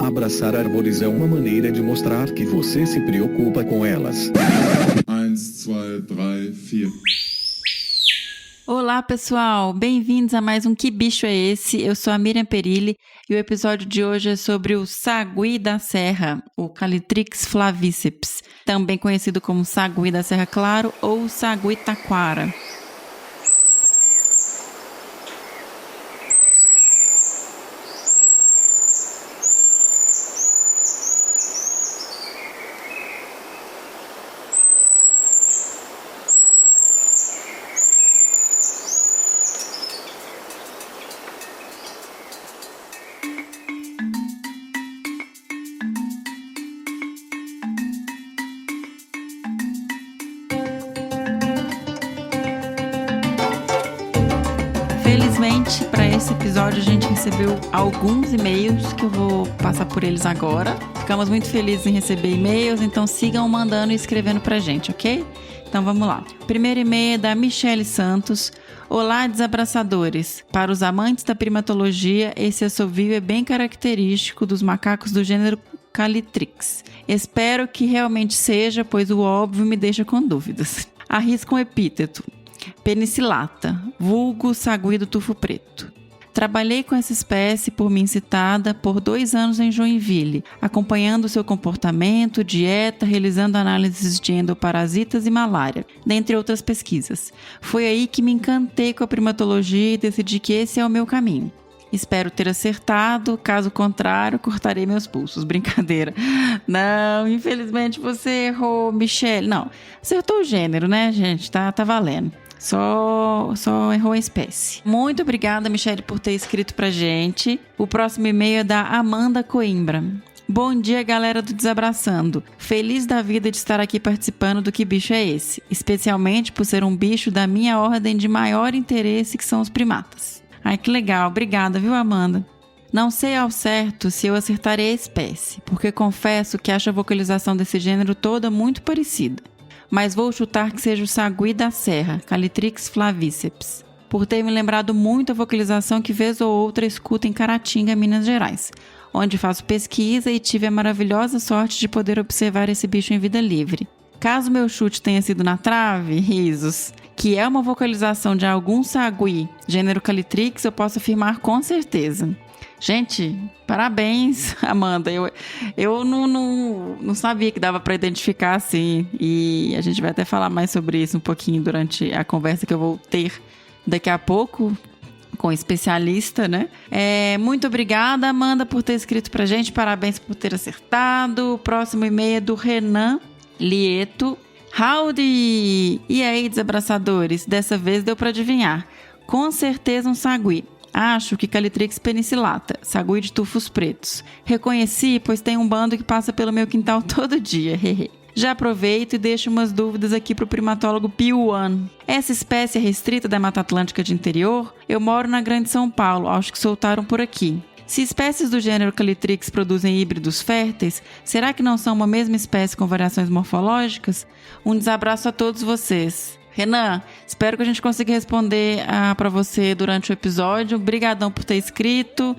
Abraçar árvores é uma maneira de mostrar que você se preocupa com elas. 1, 2, 3, 4. Olá pessoal, bem-vindos a mais um Que Bicho é Esse? Eu sou a Miriam Perilli e o episódio de hoje é sobre o sagui da serra, o Calitrix flaviceps, também conhecido como sagui da serra claro ou sagui taquara. Felizmente, para esse episódio a gente recebeu alguns e-mails que eu vou passar por eles agora. Ficamos muito felizes em receber e-mails, então sigam mandando e escrevendo pra gente, ok? Então vamos lá. Primeiro e-mail é da Michele Santos. Olá, desabraçadores. Para os amantes da primatologia, esse assovio é bem característico dos macacos do gênero Calitrix. Espero que realmente seja, pois o óbvio me deixa com dúvidas. Arrisco um epíteto. Penicillata, vulgo sagui do tufo preto. Trabalhei com essa espécie por mim citada por 2 anos em Joinville, acompanhando seu comportamento, dieta, realizando análises de endoparasitas e malária, dentre outras pesquisas. Foi aí que me encantei com a primatologia e decidi que esse é o meu caminho. Espero ter acertado, caso contrário, cortarei meus pulsos. Brincadeira. Não, infelizmente você errou, Michele. Não, acertou o gênero, né, gente? Tá valendo. Só errou a espécie. Muito obrigada, Michele, por ter escrito pra gente. O próximo e-mail é da Amanda Coimbra. Bom dia, galera do Desabraçando. Feliz da vida de estar aqui participando do Que Bicho é Esse? Especialmente por ser um bicho da minha ordem de maior interesse, que são os primatas. Ai, que legal. Obrigada, viu, Amanda? Não sei ao certo se eu acertarei a espécie, porque confesso que acho a vocalização desse gênero toda muito parecida. Mas vou chutar que seja o sagui da serra, Calitrix flaviceps, por ter me lembrado muito a vocalização que vez ou outra escuto em Caratinga, Minas Gerais, onde faço pesquisa e tive a maravilhosa sorte de poder observar esse bicho em vida livre. Caso meu chute tenha sido na trave, risos, que é uma vocalização de algum sagui, gênero Calitrix, eu posso afirmar com certeza. Gente, parabéns, Amanda. Eu não sabia que dava para identificar assim. E a gente vai até falar mais sobre isso um pouquinho durante a conversa que eu vou ter daqui a pouco com o especialista, né? Muito obrigada, Amanda, por ter escrito pra gente. Parabéns por ter acertado. O próximo e-mail é do Renan Lieto. Howdy! E aí, desabraçadores? Dessa vez deu para adivinhar. Com certeza um sagui. Acho que Calitrix penicillata, sagui de tufos pretos. Reconheci, pois tem um bando que passa pelo meu quintal todo dia. Já aproveito e deixo umas dúvidas aqui para o primatólogo P1. Essa espécie é restrita da Mata Atlântica de interior? Eu moro na Grande São Paulo, acho que soltaram por aqui. Se espécies do gênero Calitrix produzem híbridos férteis, será que não são uma mesma espécie com variações morfológicas? Um desabraço a todos vocês. Renan, espero que a gente consiga responder para você durante o episódio. Obrigadão por ter escrito.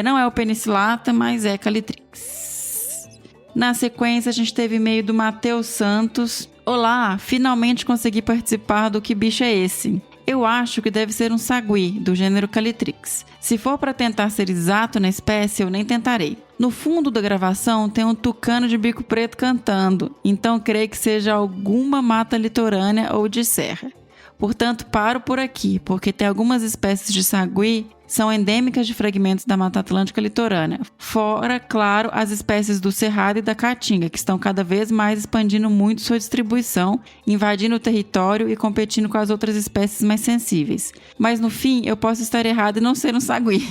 Não é o penicillata, mas é Calitrix. Na sequência, a gente teve e-mail do Matheus Santos. Olá, finalmente consegui participar do Que Bicho é Esse? Eu acho que deve ser um sagui, do gênero Calitrix. Se for para tentar ser exato na espécie, eu nem tentarei. No fundo da gravação tem um tucano de bico preto cantando, então creio que seja alguma mata litorânea ou de serra. Portanto, paro por aqui, porque tem algumas espécies de sagui são endêmicas de fragmentos da Mata Atlântica litorânea. Fora, claro, as espécies do cerrado e da caatinga, que estão cada vez mais expandindo muito sua distribuição, invadindo o território e competindo com as outras espécies mais sensíveis. Mas no fim, eu posso estar errado e não ser um sagui.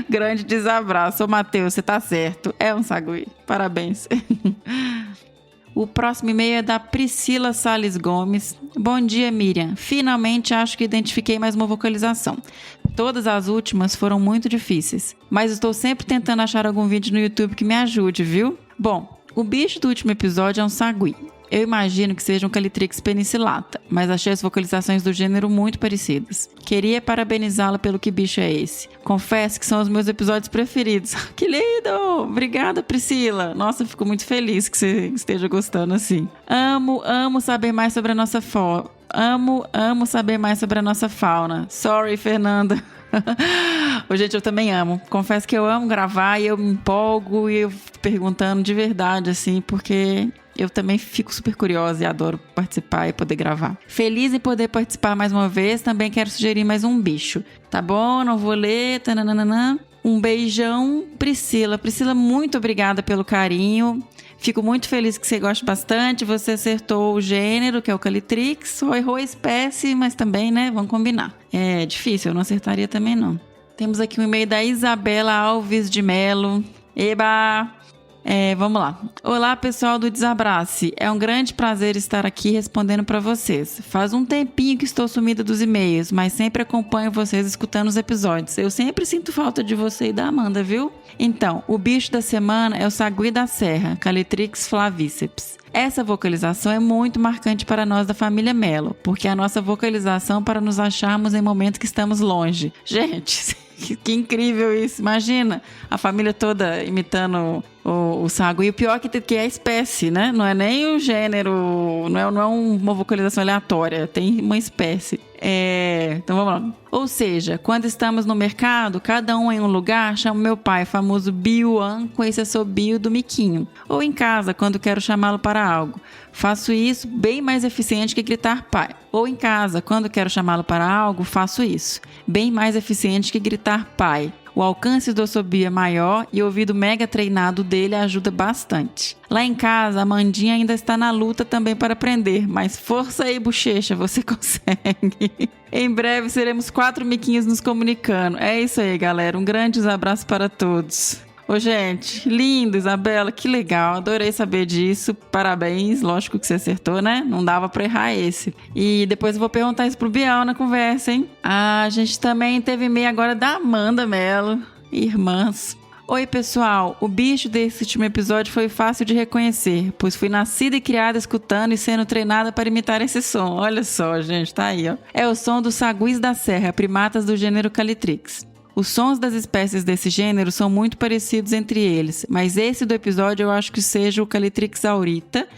Grande desabraço. Ô, Matheus, você tá certo. É um sagui. Parabéns. O próximo e-mail é da Priscila Salles Gomes. Bom dia, Miriam. Finalmente acho que identifiquei mais uma vocalização. Todas as últimas foram muito difíceis, mas estou sempre tentando achar algum vídeo no YouTube que me ajude, viu? Bom, o bicho do último episódio é um sagui. Eu imagino que seja um Calitrix penicillata, mas achei as vocalizações do gênero muito parecidas. Queria parabenizá-la pelo Que Bicho é Esse. Confesso que são os meus episódios preferidos. Que lindo! Obrigada, Priscila. Nossa, eu fico muito feliz que você esteja gostando assim. Amo saber mais sobre a nossa Amo saber mais sobre a nossa fauna. Sorry, Fernanda. Gente, eu também amo. Confesso que eu amo gravar e eu me empolgo e eu fico perguntando de verdade, assim, porque eu também fico super curiosa e adoro participar e poder gravar. Feliz em poder participar mais uma vez. Também quero sugerir mais um bicho. Tá bom? Não vou ler. Tananana. Um beijão, Priscila. Priscila, muito obrigada pelo carinho. Fico muito feliz que você goste bastante. Você acertou o gênero, que é o Calitrix. Só errou a espécie, mas também, né? Vamos combinar. É difícil, eu não acertaria também, não. Temos aqui um e-mail da Isabela Alves de Melo. Eba! Vamos lá. Olá, pessoal do Desabrace. É um grande prazer estar aqui respondendo para vocês. Faz um tempinho que estou sumida dos e-mails, mas sempre acompanho vocês escutando os episódios. Eu sempre sinto falta de você e da Amanda, viu? Então, o bicho da semana é o sagui da serra, Calitrix flavíceps. Essa vocalização é muito marcante para nós da família Melo, porque é a nossa vocalização para nos acharmos em momentos que estamos longe. Gente, que incrível isso. Imagina a família toda imitando o sagui. E o pior que é a espécie, né? Não é nem o gênero, não é uma vocalização aleatória, tem uma espécie. Então vamos lá. Ou seja, quando estamos no mercado, cada um em um lugar, chamo meu pai, famoso Biuan, com esse assobio do miquinho. Ou em casa, quando quero chamá-lo para algo. Faço isso bem mais eficiente que gritar pai. Ou em casa, quando quero chamá-lo para algo, faço isso. Bem mais eficiente que gritar pai. O alcance do assobio é maior e o ouvido mega treinado dele ajuda bastante. Lá em casa, a Amandinha ainda está na luta também para aprender, mas força aí, bochecha, você consegue. Em breve seremos 4 miquinhos nos comunicando. É isso aí, galera. Um grande abraço para todos. Ô, gente, lindo, Isabela, que legal, adorei saber disso, parabéns, lógico que você acertou, né? Não dava pra errar esse. E depois eu vou perguntar isso pro Bial na conversa, hein? A gente também teve e-mail agora da Amanda Melo, irmãs. Oi, pessoal, o bicho desse último episódio foi fácil de reconhecer, pois fui nascida e criada escutando e sendo treinada para imitar esse som. Olha só, gente, tá aí, ó. É o som dos saguis da serra, primatas do gênero Calitrix. Os sons das espécies desse gênero são muito parecidos entre eles, mas esse do episódio eu acho que seja o Calitrix aurita,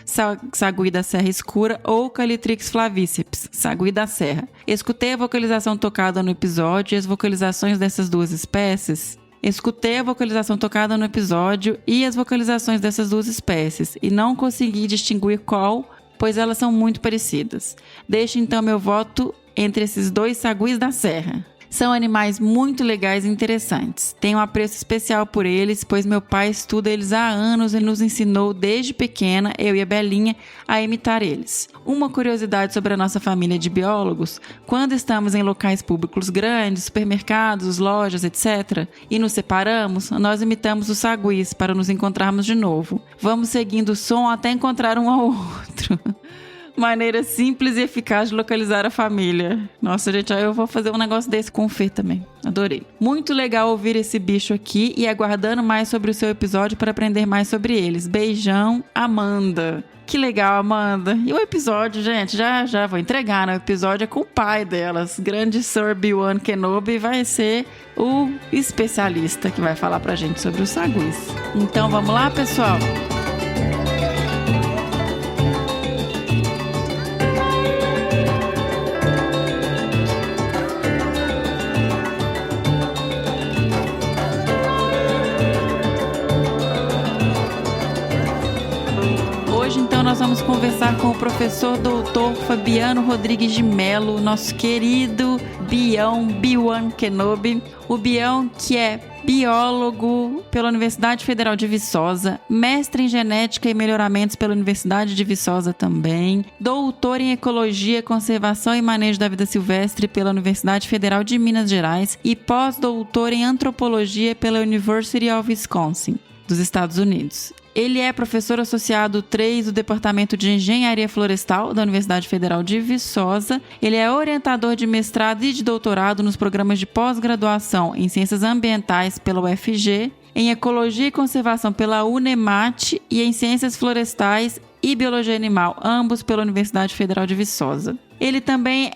sagui da serra escura, ou Calitrix flavíceps, sagui da serra. Escutei a vocalização tocada no episódio e as vocalizações dessas duas espécies. E não consegui distinguir qual, pois elas são muito parecidas. Deixo então meu voto entre esses dois saguis da serra. São animais muito legais e interessantes. Tenho um apreço especial por eles, pois meu pai estuda eles há anos e nos ensinou desde pequena, eu e a Belinha, a imitar eles. Uma curiosidade sobre a nossa família de biólogos: quando estamos em locais públicos grandes, supermercados, lojas, etc., e nos separamos, nós imitamos os saguis para nos encontrarmos de novo. Vamos seguindo o som até encontrar um ao outro. Maneira simples e eficaz de localizar a família. Nossa, gente, aí eu vou fazer um negócio desse com o Fê também. Adorei. Muito legal ouvir esse bicho aqui e aguardando mais sobre o seu episódio para aprender mais sobre eles. Beijão, Amanda. Que legal, Amanda. E o episódio, gente, já vou entregar, né? O episódio é com o pai delas. Grande Sir Obi-Wan Kenobi vai ser o especialista que vai falar pra gente sobre os saguis. Então, vamos lá, pessoal? Nós vamos conversar com o professor doutor Fabiano Rodrigues de Melo, nosso querido Biuan Kenobi. O Bião, que é biólogo pela Universidade Federal de Viçosa, mestre em genética e melhoramentos pela Universidade de Viçosa também, doutor em ecologia, conservação e manejo da vida silvestre pela Universidade Federal de Minas Gerais e pós-doutor em antropologia pela University of Wisconsin, dos Estados Unidos. Ele é professor associado 3 do Departamento de Engenharia Florestal da Universidade Federal de Viçosa. Ele é orientador de mestrado e de doutorado nos programas de pós-graduação em Ciências Ambientais pela UFG, em Ecologia e Conservação pela UNEMAT e em Ciências Florestais e e Biologia Animal, ambos pela Universidade Federal de Viçosa. Ele também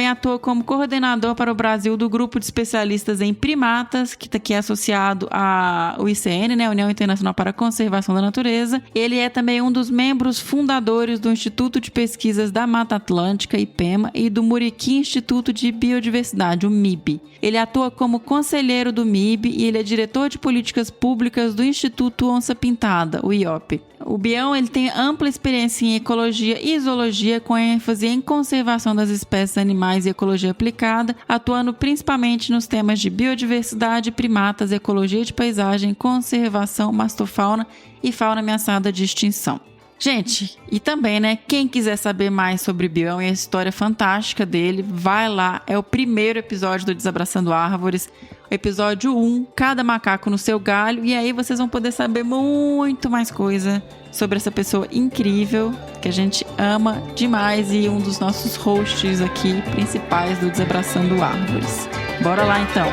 atua como coordenador para o Brasil do grupo de especialistas em primatas, que é associado ao ICN, né, União Internacional para a Conservação da Natureza. Ele é também um dos membros fundadores do Instituto de Pesquisas da Mata Atlântica, IPEMA, e do Muriqui Instituto de Biodiversidade, o MIB. Ele atua como conselheiro do MIB e ele é diretor de políticas públicas do Instituto Onça Pintada, o IOP. O Bião ele tem ampla experiência em ecologia e zoologia, com ênfase em conservação das espécies animais e ecologia aplicada, atuando principalmente nos temas de biodiversidade, primatas, ecologia de paisagem, conservação, mastofauna e fauna ameaçada de extinção. Gente, e também, né, quem quiser saber mais sobre Bião e a história fantástica dele, vai lá, é o primeiro episódio do Desabraçando Árvores, episódio 1, Cada Macaco no Seu Galho, e aí vocês vão poder saber muito mais coisa sobre essa pessoa incrível, que a gente ama demais e um dos nossos hosts aqui principais do Desabraçando Árvores. Bora lá então!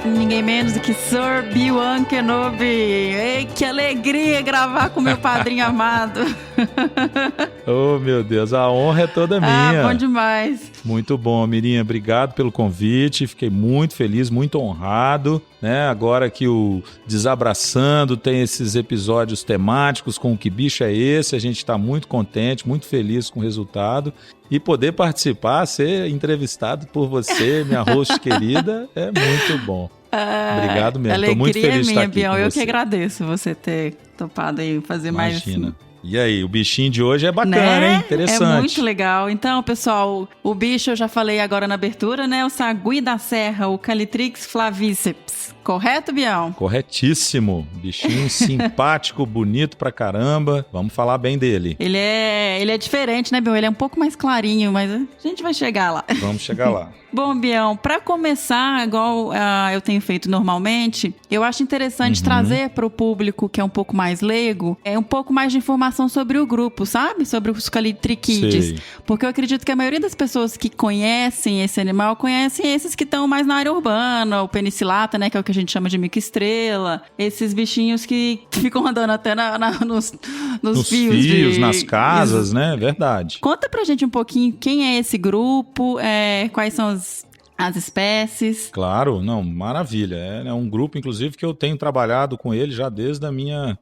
Ninguém menos do que Sir Obi-Wan Kenobi. Ei, que alegria gravar com meu padrinho amado. Oh, meu Deus, a honra é toda minha. Bom demais. Muito bom, Mirinha, obrigado pelo convite, fiquei muito feliz, muito honrado, né? Agora que o Desabraçando tem esses episódios temáticos com o Que Bicho é Esse, a gente está muito contente, muito feliz com o resultado. E poder participar, ser entrevistado por você, minha host querida, é muito bom. Obrigado mesmo, estou muito feliz de estar aqui. Bião, eu que agradeço você ter topado aí fazer mais. Imagina. E aí, o bichinho de hoje é bacana, né? Hein? Interessante. É muito legal. Então, pessoal, o bicho eu já falei agora na abertura, né? O sagui da serra, o Calitrix flavíceps. Correto, Bião? Corretíssimo. Bichinho simpático, bonito pra caramba. Vamos falar bem dele. Ele é diferente, né, Bião? Ele é um pouco mais clarinho, mas a gente vai chegar lá. Vamos chegar lá. Bom, Bião, para começar, igual eu tenho feito normalmente, eu acho interessante trazer para o público que é um pouco mais leigo, um pouco mais de informação sobre o grupo, sabe? Sobre os calitriquídeos. Porque eu acredito que a maioria das pessoas que conhecem esse animal, conhecem esses que estão mais na área urbana, o penicillata, né, que é o que a gente chama de mico-estrela, esses bichinhos que ficam andando até nos fios, nas casas, né? Verdade. Conta pra gente um pouquinho quem é esse grupo, quais são as espécies. Claro, não, maravilha. É um grupo, inclusive, que eu tenho trabalhado com ele já desde a minha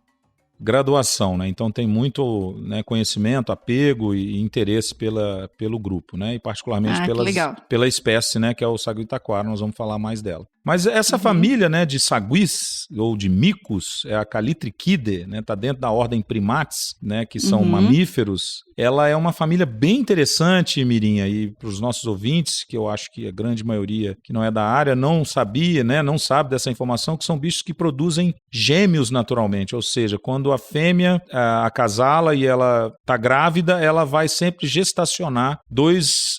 graduação, né? Então tem muito, né, conhecimento, apego e interesse pelo grupo, né? E particularmente pela espécie, né, que é o sagui-taquara, nós vamos falar mais dela. Mas essa família, né, de saguis ou de micos, é a Calitrichidae, né, tá dentro da ordem Primates, né, que são mamíferos. Ela é uma família bem interessante, Mirinha, e para os nossos ouvintes, que eu acho que a grande maioria que não é da área não sabia, né, não sabe dessa informação, que são bichos que produzem gêmeos naturalmente, ou seja, quando a fêmea acasala e ela tá grávida, ela vai sempre gestacionar dois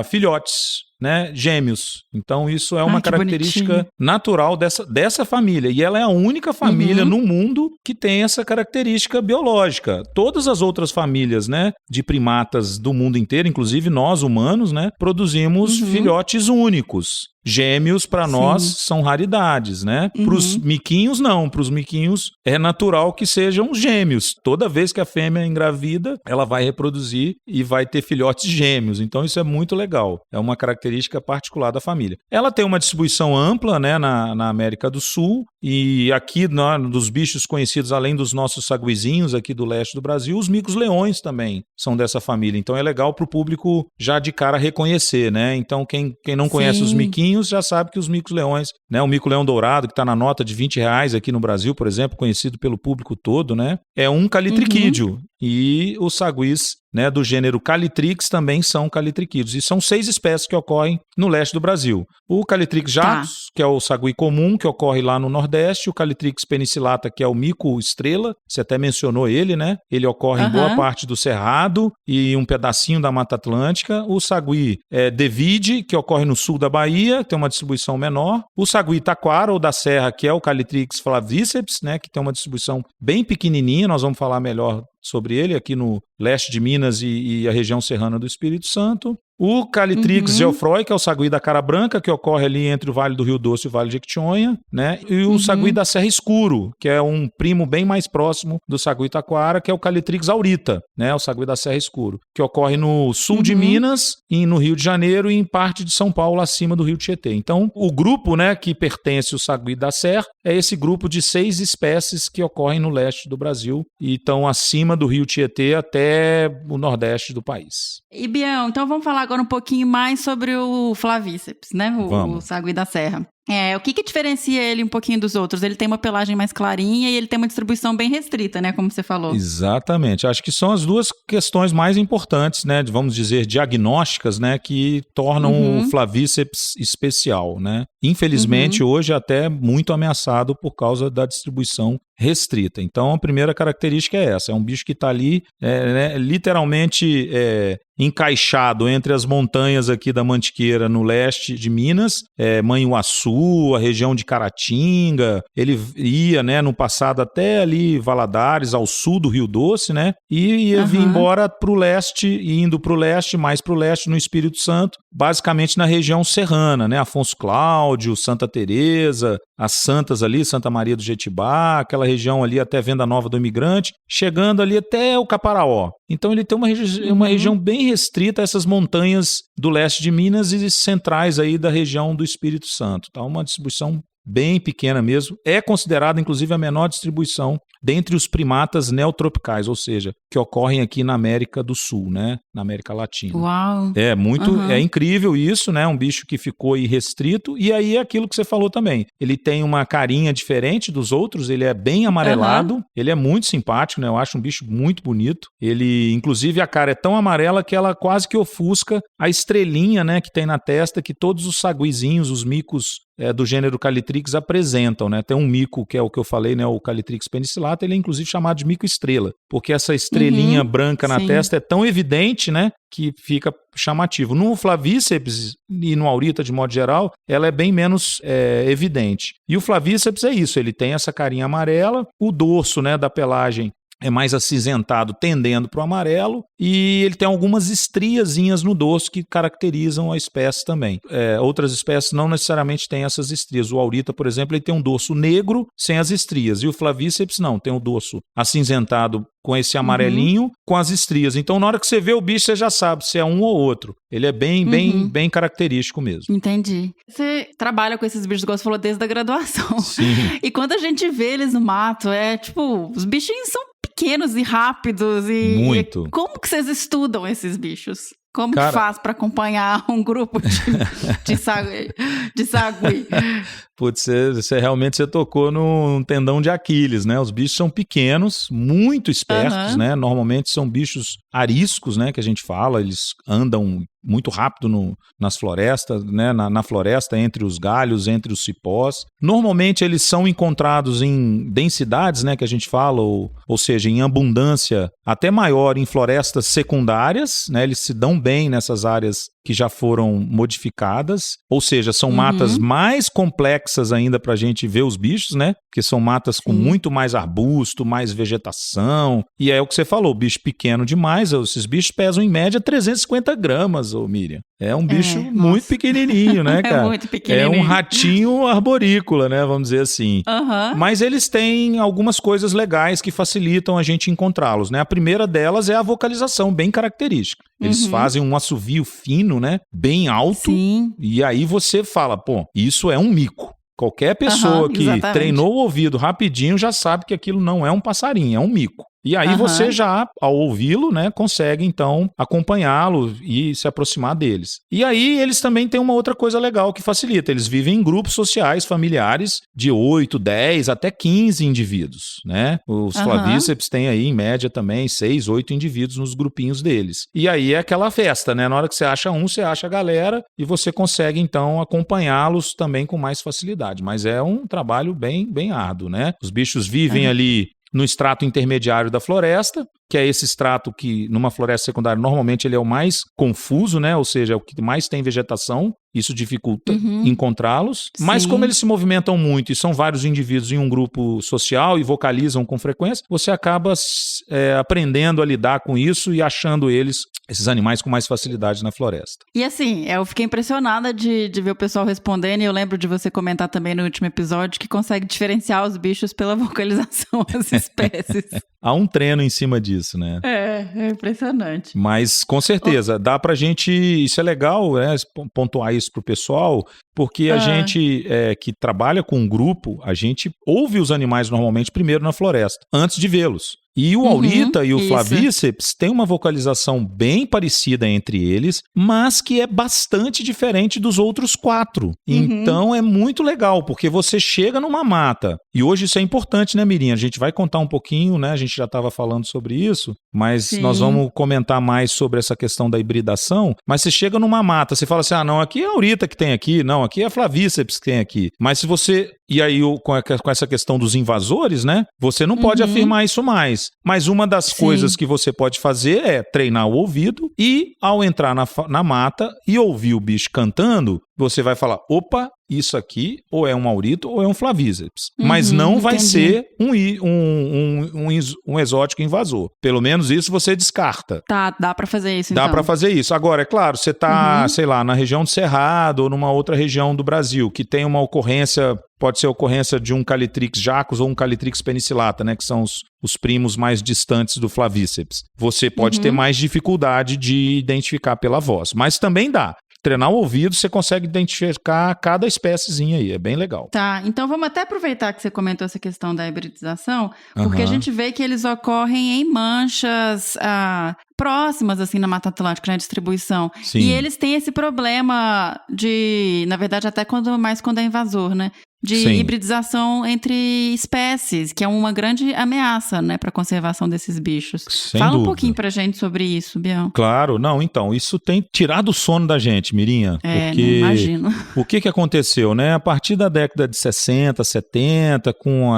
filhotes, né, gêmeos. Então isso é uma característica natural dessa família, e ela é a única família no mundo que tem essa característica biológica. Todas as outras famílias, né, de primatas do mundo inteiro, inclusive nós humanos, né, produzimos filhotes únicos. Gêmeos, para nós, são raridades, né? Para os miquinhos, não. Para os miquinhos, é natural que sejam gêmeos. Toda vez que a fêmea é engravida, ela vai reproduzir e vai ter filhotes gêmeos. Então, isso é muito legal. É uma característica particular da família. Ela tem uma distribuição ampla, né, na América do Sul. E aqui, dos bichos conhecidos, além dos nossos saguizinhos aqui do leste do Brasil, os micos-leões também são dessa família. Então, é legal para o público já de cara reconhecer, né? Então, quem não conhece os miquinhos, já sabe que os micos-leões, né, o mico-leão dourado, que está na nota de R$20 aqui no Brasil, por exemplo, conhecido pelo público todo, né, é um calitriquídeo. e os saguis, né, do gênero Calitrix também são calitriquídeos. E são 6 espécies que ocorrem no leste do Brasil. O Calitrix jacus, que é o sagui comum, que ocorre lá no Nordeste. O Calitrix penicillata, que é o mico estrela. Você até mencionou ele, né? Ele ocorre em boa parte do Cerrado e um pedacinho da Mata Atlântica. O sagui devide, que ocorre no sul da Bahia, tem uma distribuição menor. O sagui taquara, ou da Serra, que é o Calitrix flavíceps, né, que tem uma distribuição bem pequenininha. Nós vamos falar melhor sobre ele aqui no leste de Minas e a região serrana do Espírito Santo. O Calitrix geoffroy, que é o sagui da cara branca, que ocorre ali entre o Vale do Rio Doce e o Vale de Jequitinhonha, né? E o sagui da Serra Escuro, que é um primo bem mais próximo do sagui taquara, que é o Calitrix aurita, né? O sagui da Serra Escuro, que ocorre no sul de Minas, e no Rio de Janeiro e em parte de São Paulo, acima do Rio Tietê. Então, o grupo, né, que pertence ao sagui da Serra é esse grupo de 6 espécies que ocorrem no leste do Brasil e estão acima do Rio Tietê até o nordeste do país. E Bião, então vamos falar agora um pouquinho mais sobre o flavíceps, né? O sagui da Serra. O que diferencia ele um pouquinho dos outros? Ele tem uma pelagem mais clarinha e ele tem uma distribuição bem restrita, né? Como você falou. Exatamente. Acho que são as duas questões mais importantes, né? Vamos dizer, diagnósticas, né? Que tornam o flavíceps especial, né? Infelizmente, hoje até muito ameaçado por causa da distribuição restrita. Então, a primeira característica é essa. É um bicho que está ali, né, literalmente encaixado entre as montanhas aqui da Mantiqueira, no leste de Minas, Manhuaçu, a região de Caratinga. Ele ia, né, no passado até ali Valadares, ao sul do Rio Doce, né? E ia vir embora para o leste, indo para o leste, mais para o leste, no Espírito Santo, basicamente na região serrana, né? Afonso Cláudio, Santa Teresa, as santas ali, Santa Maria do Jetibá, aquela região ali até Venda Nova do Imigrante, chegando ali até o Caparaó. Então ele tem uma região bem restrita a essas montanhas do leste de Minas e centrais aí da região do Espírito Santo. Tá uma distribuição bem pequena mesmo. É considerada, inclusive, a menor distribuição dentre os primatas neotropicais, ou seja, que ocorrem aqui na América do Sul, né? Na América Latina. Uau! É incrível isso, né? Um bicho que ficou irrestrito. E aí é aquilo que você falou também. Ele tem uma carinha diferente dos outros, ele é bem amarelado, ele é muito simpático, né? Eu acho um bicho muito bonito. Ele, inclusive, a cara é tão amarela que ela quase que ofusca a estrelinha, né? Que tem na testa, que todos os saguizinhos, os micos do gênero Calitrix apresentam, né? Tem um mico, que é o que eu falei, né? O Calitrix penicillata, ele é inclusive chamado de mico estrela, porque essa estrelinha branca na testa é tão evidente, né? Que fica chamativo. No flavíceps e no aurita, de modo geral, ela é bem menos evidente. E o flavíceps é isso, ele tem essa carinha amarela, o dorso, né, da pelagem é mais acinzentado, tendendo para o amarelo, e ele tem algumas estriazinhas no dorso que caracterizam a espécie também. Outras espécies não necessariamente têm essas estrias. O aurita, por exemplo, ele tem um dorso negro sem as estrias, e o flavíceps não, tem o dorso acinzentado com esse amarelinho, com as estrias. Então, na hora que você vê o bicho, você já sabe se é um ou outro. Ele é bem característico mesmo. Entendi. Você trabalha com esses bichos, igual você falou, desde a graduação. Sim. E quando a gente vê eles no mato, os bichinhos são pequenos e rápidos. Muito. Como que vocês estudam esses bichos? Como que faz para acompanhar um grupo de sagui? Putz, você tocou num tendão de Aquiles, né? Os bichos são pequenos, muito espertos, né? Normalmente são bichos ariscos, né? Que a gente fala, eles andam muito rápido nas florestas, né? Na floresta, entre os galhos, entre os cipós. Normalmente eles são encontrados em densidades, né? Que a gente fala, ou seja, em abundância até maior em florestas secundárias, né? Eles se dão bem nessas áreas que já foram modificadas, ou seja, são matas mais complexas ainda para a gente ver os bichos, né? Porque são matas com muito mais arbusto, mais vegetação, e é o que você falou, bicho pequeno demais, esses bichos pesam em média 350 gramas, ô Miriam. É um bicho muito pequenininho, né, cara? É muito pequenininho. É um ratinho arborícola, né, vamos dizer assim. Mas eles têm algumas coisas legais que facilitam a gente encontrá-los, né? A primeira delas é a vocalização, bem característica. Eles fazem um assovio fino, né? Bem alto. Sim. E aí você fala, pô, isso é um mico. Qualquer pessoa que treinou o ouvido rapidinho já sabe que aquilo não é um passarinho, é um mico. E aí você já, ao ouvi-lo, né, consegue então acompanhá-lo e se aproximar deles. E aí eles também têm uma outra coisa legal que facilita. Eles vivem em grupos sociais, familiares, de 8, 10 até 15 indivíduos, né? Os Flavíceps têm aí, em média, também 6, 8 indivíduos nos grupinhos deles. E aí é aquela festa, né? Na hora que você acha um, você acha a galera e você consegue, então, acompanhá-los também com mais facilidade. Mas é um trabalho bem, bem árduo, né? Os bichos vivem ali no extrato intermediário da floresta, que é esse extrato que, numa floresta secundária, normalmente ele é o mais confuso, né? Ou seja, é o que mais tem vegetação. Isso dificulta encontrá-los. Mas como eles se movimentam muito e são vários indivíduos em um grupo social e vocalizam com frequência, você acaba aprendendo a lidar com isso e achando esses animais com mais facilidade na floresta. E assim, eu fiquei impressionada de ver o pessoal respondendo, e eu lembro de você comentar também no último episódio que consegue diferenciar os bichos pela vocalização das espécies. Há um treino em cima disso, né? É impressionante. Mas, com certeza, dá pra gente... Isso é legal, né? Pontuar isso pro pessoal, porque a gente que trabalha com um grupo, a gente ouve os animais normalmente primeiro na floresta, antes de vê-los. E o aurita e o Flavíceps têm uma vocalização bem parecida entre eles, mas que é bastante diferente dos outros 4. Então é muito legal, porque você chega numa mata, e hoje isso é importante, né, Mirinha? A gente vai contar um pouquinho, né? A gente já estava falando sobre isso, mas nós vamos comentar mais sobre essa questão da hibridação. Mas você chega numa mata, você fala assim, não, aqui é a aurita que tem aqui, não, aqui é a Flavíceps que tem aqui. Mas se você... E aí, com essa questão dos invasores, né? Você não pode afirmar isso mais. Mas uma das coisas que você pode fazer é treinar o ouvido e, ao entrar na mata e ouvir o bicho cantando, você vai falar, opa, isso aqui ou é um aurito ou é um Flavíceps. Mas não vai ser um exótico invasor. Pelo menos isso você descarta. Tá, dá pra fazer isso, então. Dá pra fazer isso. Agora, é claro, você tá, sei lá, na região do Cerrado ou numa outra região do Brasil, que tem uma ocorrência... Pode ser a ocorrência de um Calitrix jacus ou um Calitrix penicillata, né? Que são os primos mais distantes do Flavíceps. Você pode ter mais dificuldade de identificar pela voz. Mas também dá. Treinar o ouvido, você consegue identificar cada espéciezinha aí. É bem legal. Tá, então vamos até aproveitar que você comentou essa questão da hibridização, porque a gente vê que eles ocorrem em manchas próximas, assim, na Mata Atlântica, na distribuição. Sim. E eles têm esse problema de, na verdade, até quando é invasor, né? De hibridização entre espécies, que é uma grande ameaça, né, para a conservação desses bichos. Fala dúvida. Um pouquinho pra gente sobre isso, Bião. Claro, não, então, isso tem tirado o sono da gente, Mirinha. Porque não imagino. O que aconteceu, né? A partir da década de 60, 70, com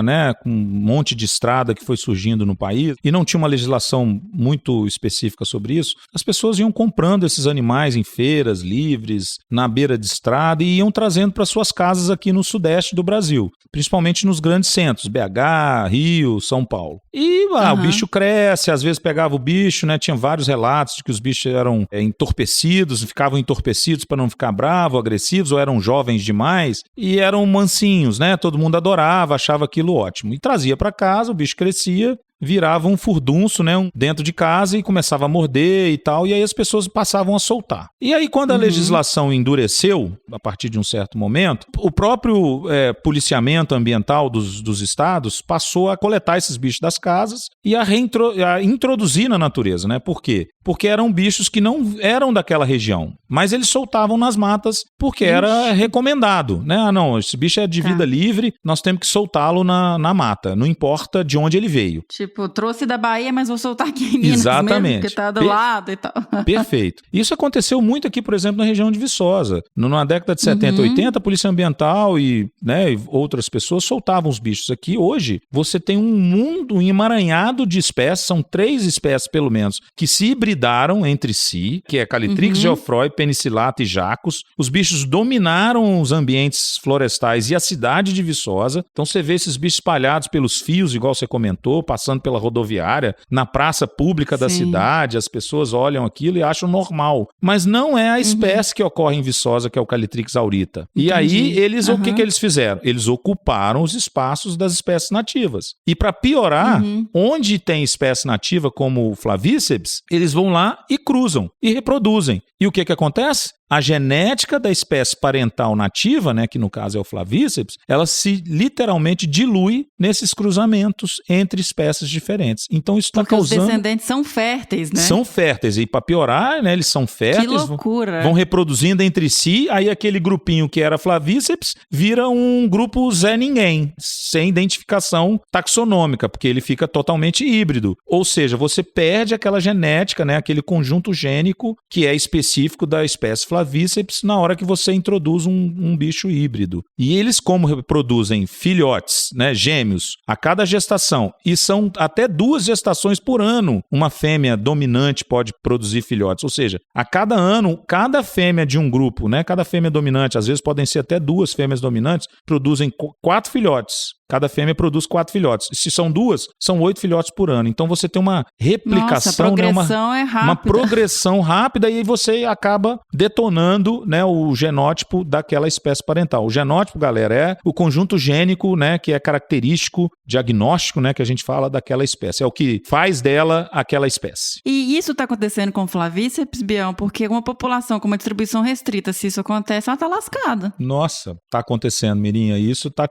um monte de estrada que foi surgindo no país, e não tinha uma legislação muito específica sobre isso, as pessoas iam comprando esses animais em feiras livres, na beira de estrada, e iam trazendo para suas casas aqui no sudeste do Brasil, principalmente nos grandes centros, BH, Rio, São Paulo. E o bicho cresce, às vezes pegava o bicho, né? Tinha vários relatos de que os bichos eram entorpecidos, ficavam entorpecidos para não ficar bravos, agressivos, ou eram jovens demais, e eram mansinhos, né? Todo mundo adorava, achava aquilo ótimo. E trazia para casa, o bicho crescia, virava um furdunço, né, dentro de casa e começava a morder e tal, e aí as pessoas passavam a soltar. E aí quando a legislação endureceu, a partir de um certo momento, o próprio policiamento ambiental dos estados passou a coletar esses bichos das casas e a introduzir na natureza, né? Por quê? Porque eram bichos que não eram daquela região, mas eles soltavam nas matas porque era recomendado, né? Ah, não, esse bicho é de vida livre, nós temos que soltá-lo na mata, não importa de onde ele veio. Tipo, trouxe da Bahia, mas vou soltar aqui em Minas Exatamente. mesmo, porque tá do lado e tal. Perfeito. Isso aconteceu muito aqui, por exemplo, na região de Viçosa. Na década de 70, 80, a Polícia Ambiental e outras pessoas soltavam os bichos aqui. Hoje, você tem um mundo emaranhado de espécies, são 3 espécies, pelo menos, que se hibridaram entre si, que é Calitrix, geoffroy, penicillata e jacus. Os bichos dominaram os ambientes florestais e a cidade de Viçosa. Então, você vê esses bichos espalhados pelos fios, igual você comentou, passando pela rodoviária, na praça pública da cidade, as pessoas olham aquilo e acham normal. Mas não é a espécie que ocorre em Viçosa, que é o Calitrix aurita. E aí, eles, o que eles fizeram? Eles ocuparam os espaços das espécies nativas. E para piorar, onde tem espécie nativa como o Flavíceps, eles vão lá e cruzam, e reproduzem. E o que acontece? a genética da espécie parental nativa, né, que no caso é o Flavíceps, ela se literalmente dilui nesses cruzamentos entre espécies diferentes. Então isso está causando... os descendentes são férteis, né? São férteis. E para piorar, né, eles são férteis. Que loucura. Vão reproduzindo entre si, aí aquele grupinho que era Flavíceps vira um grupo Zé Ninguém, sem identificação taxonômica, porque ele fica totalmente híbrido. Ou seja, você perde aquela genética, né, aquele conjunto gênico que é específico da espécie Flavíceps na hora que você introduz um bicho híbrido. E eles, como reproduzem filhotes, né, gêmeos, a cada gestação, e são até 2 gestações por ano, uma fêmea dominante pode produzir filhotes. Ou seja, a cada ano, cada fêmea de um grupo, né, cada fêmea dominante, às vezes podem ser até 2 fêmeas dominantes, produzem 4 filhotes. Cada fêmea produz 4 filhotes. Se são 2, são 8 filhotes por ano. Então você tem uma replicação, a progressão é rápida. Uma progressão rápida e aí você acaba detonando, né, o genótipo daquela espécie parental. O genótipo, galera, é o conjunto gênico, né, que é característico, diagnóstico, né, que a gente fala daquela espécie. É o que faz dela aquela espécie. E isso está acontecendo com o Flavíceps, Bião, porque uma população com uma distribuição restrita, se isso acontece, ela está lascada. Nossa, tá acontecendo, Mirinha. Isso tá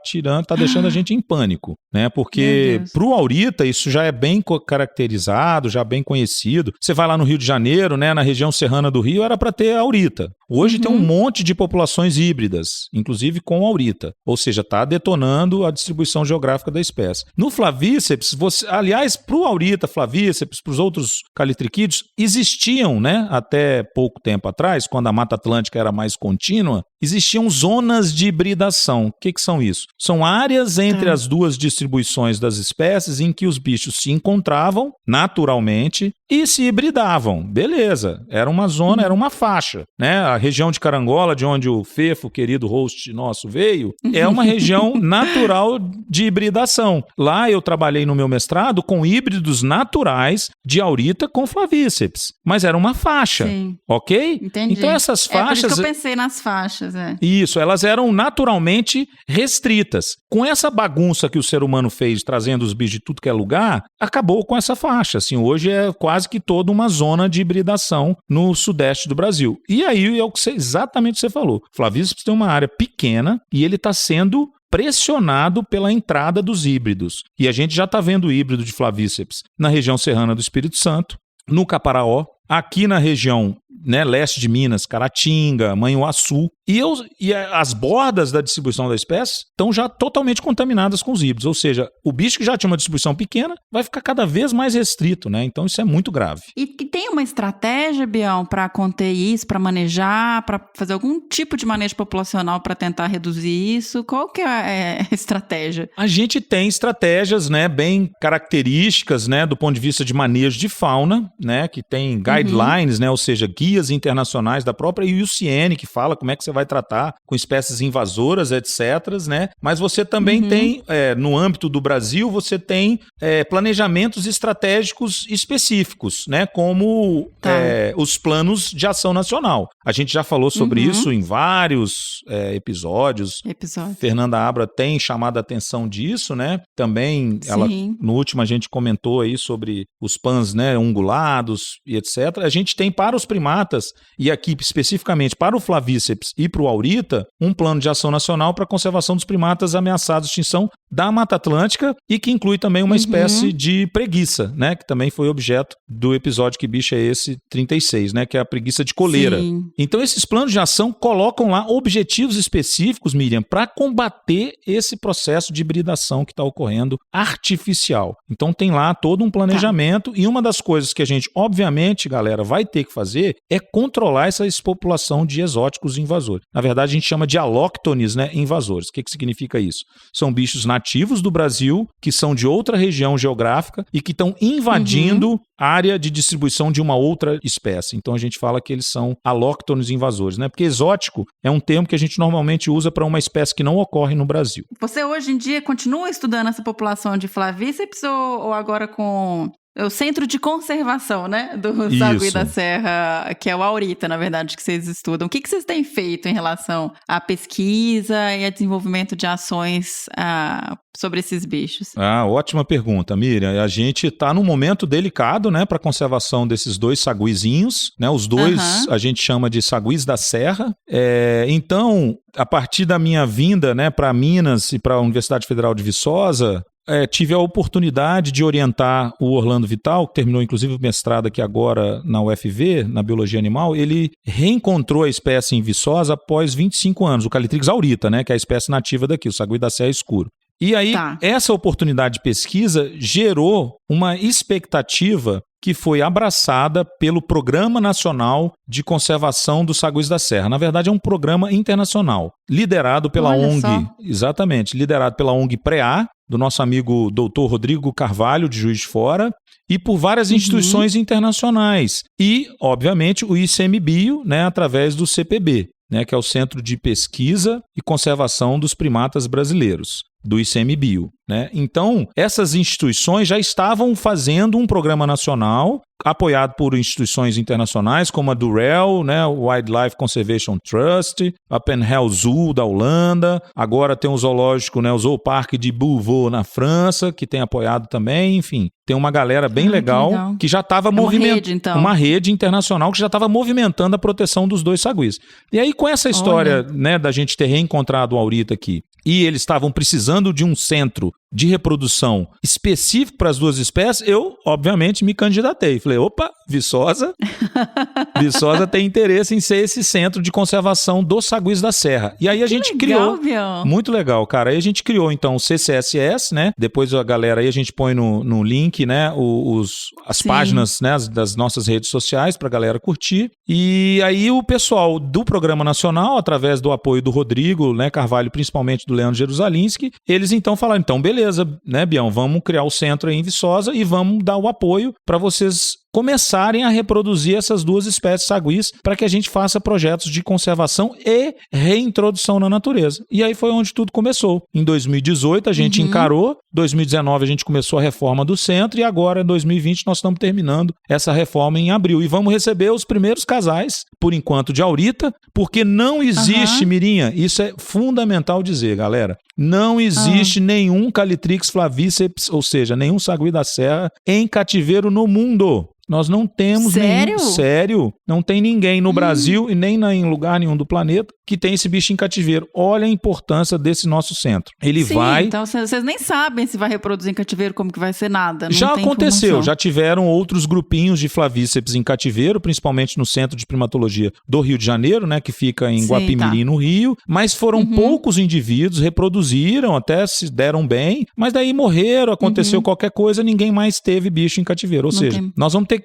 deixando a gente em pânico, né? Porque pro aurita isso já é bem caracterizado, já bem conhecido. Você vai lá no Rio de Janeiro, né? Na região serrana do Rio era para ter aurita. Hoje tem um monte de populações híbridas, inclusive com aurita. Ou seja, tá detonando a distribuição geográfica da espécie. No Flavíceps, aliás, pro aurita, Flavíceps, pros outros calitriquídeos, existiam, né? Até pouco tempo atrás, quando a Mata Atlântica era mais contínua, existiam zonas de hibridação. O que são isso? São áreas entre as 2 distribuições das espécies em que os bichos se encontravam naturalmente e se hibridavam. Beleza, era uma zona, era uma faixa, né? A região de Carangola, de onde o Fefo, querido host nosso, veio, é uma região natural de hibridação. Lá eu trabalhei no meu mestrado com híbridos naturais de aurita com Flavíceps, mas era uma faixa, ok? Entendi. Então essas faixas... por isso que eu pensei nas faixas, Isso, elas eram naturalmente restritas. Com essa bagunça que o ser humano fez, trazendo os bichos de tudo que é lugar, acabou com essa faixa. Assim, hoje é quase que toda uma zona de hibridação no sudeste do Brasil. E aí é exatamente o que você falou. Flavíceps tem uma área pequena e ele está sendo pressionado pela entrada dos híbridos. E a gente já está vendo o híbrido de Flavíceps na região serrana do Espírito Santo, no Caparaó, aqui na região, né, leste de Minas, Caratinga, Manhuaçu, e as bordas da distribuição da espécie estão já totalmente contaminadas com os híbridos, ou seja, o bicho que já tinha uma distribuição pequena vai ficar cada vez mais restrito, né? Então isso é muito grave. E tem uma estratégia, Bião, para conter isso, para manejar, para fazer algum tipo de manejo populacional para tentar reduzir isso? Qual que é a estratégia? A gente tem estratégias, né, bem características, né, do ponto de vista de manejo de fauna, né, que tem guidelines, né, ou seja, guias internacionais da própria IUCN que fala como é que você vai tratar com espécies invasoras, etc., né? Mas você também tem, no âmbito do Brasil, você tem planejamentos estratégicos específicos, né? Como os planos de ação nacional. A gente já falou sobre isso em vários episódios. Fernanda Abra tem chamado a atenção disso, né? Também, no último a gente comentou aí sobre os PANs, né, ungulados e etc. A gente tem para os primatas, e aqui especificamente para o Flavíceps e para o aurita, um plano de ação nacional para a conservação dos primatas ameaçados de extinção da Mata Atlântica e que inclui também uma espécie de preguiça, né, que também foi objeto do episódio Que Bicho é Esse 36, né, que é a preguiça de coleira. Então esses planos de ação colocam lá objetivos específicos, Miriam, para combater esse processo de hibridação que está ocorrendo artificial. Então tem lá todo um planejamento e uma das coisas que a gente, obviamente, galera, vai ter que fazer é controlar essa população de exóticos invasores. Na verdade, a gente chama de alóctones, né, invasores. O que significa isso? São bichos nativos do Brasil, que são de outra região geográfica e que estão invadindo a área de distribuição de uma outra espécie. Então a gente fala que eles são alóctones invasores, né? Porque exótico é um termo que a gente normalmente usa para uma espécie que não ocorre no Brasil. Você hoje em dia continua estudando essa população de Flavíceps ou agora com o centro de conservação, né? Do Sagui da Serra, que é o Aurita, na verdade, que vocês estudam. O que vocês têm feito em relação à pesquisa e a desenvolvimento de ações sobre esses bichos? Ótima pergunta, Miriam. A gente está num momento delicado, né, para a conservação desses 2 saguizinhos, né? Os 2 a gente chama de saguis da serra. Então, a partir da minha vinda, né, para Minas e para a Universidade Federal de Viçosa, tive a oportunidade de orientar o Orlando Vital, que terminou inclusive o mestrado aqui agora na UFV, na Biologia Animal. Ele reencontrou a espécie em Viçosa após 25 anos, o Calitrix aurita, né, que é a espécie nativa daqui, o sagui da serra escuro. E aí, essa oportunidade de pesquisa gerou uma expectativa que foi abraçada pelo Programa Nacional de Conservação dos Saguis da Serra. Na verdade, é um programa internacional, liderado pela liderado pela ONG PREA, do nosso amigo Dr. Rodrigo Carvalho, de Juiz de Fora, e por várias instituições internacionais. E, obviamente, o ICMBio, né, através do CPB, né, que é o Centro de Pesquisa e Conservação dos Primatas Brasileiros, do ICMBio, né? Então, essas instituições já estavam fazendo um programa nacional apoiado por instituições internacionais como a Durrell, né, o Wildlife Conservation Trust, a Penhel Zoo da Holanda, agora tem o zoológico, né, o Zoopark de Beauvau na França, que tem apoiado também, enfim. Tem uma galera bem legal que já estava movimentando, uma rede internacional que já estava movimentando a proteção dos 2 saguis. E aí, com essa história, né, da gente ter reencontrado o aurita aqui, e eles estavam precisando de um centro de reprodução específico para as 2 espécies, eu, obviamente, me candidatei. Falei, opa, Viçosa tem interesse em ser esse centro de conservação dos saguis da serra. E aí a gente criou... Muito legal, cara. Aí a gente criou, então, o CCSS, né? Depois a galera aí, a gente põe no link, né, as páginas, né, das nossas redes sociais para a galera curtir. E aí o pessoal do Programa Nacional, através do apoio do Rodrigo, né, Carvalho, principalmente do Leandro Jerusalinski, eles então falaram, então, beleza, né, Bião, vamos criar o centro aí em Viçosa e vamos dar o apoio para vocês começarem a reproduzir essas 2 espécies saguis para que a gente faça projetos de conservação e reintrodução na natureza. E aí foi onde tudo começou. Em 2018 a gente encarou, 2019 a gente começou a reforma do centro e agora em 2020 nós estamos terminando essa reforma em abril. E vamos receber os primeiros casais, por enquanto, de aurita, porque não existe, Mirinha, isso é fundamental dizer, galera, não existe nenhum Calitrix flavíceps, ou seja, nenhum sagui da serra em cativeiro no mundo. Nós não temos Sério? Não tem ninguém no Brasil e nem em lugar nenhum do planeta que tem esse bicho em cativeiro. Olha a importância desse nosso centro. Então vocês nem sabem se vai reproduzir em cativeiro, como que vai ser nada. Já aconteceu, já tiveram outros grupinhos de flavíceps em cativeiro, principalmente no Centro de Primatologia do Rio de Janeiro, né, que fica em Guapimirim, no Rio, mas foram poucos indivíduos, reproduziram, até se deram bem, mas daí morreram, aconteceu qualquer coisa, ninguém mais teve bicho em cativeiro. Ou seja, nós vamos ter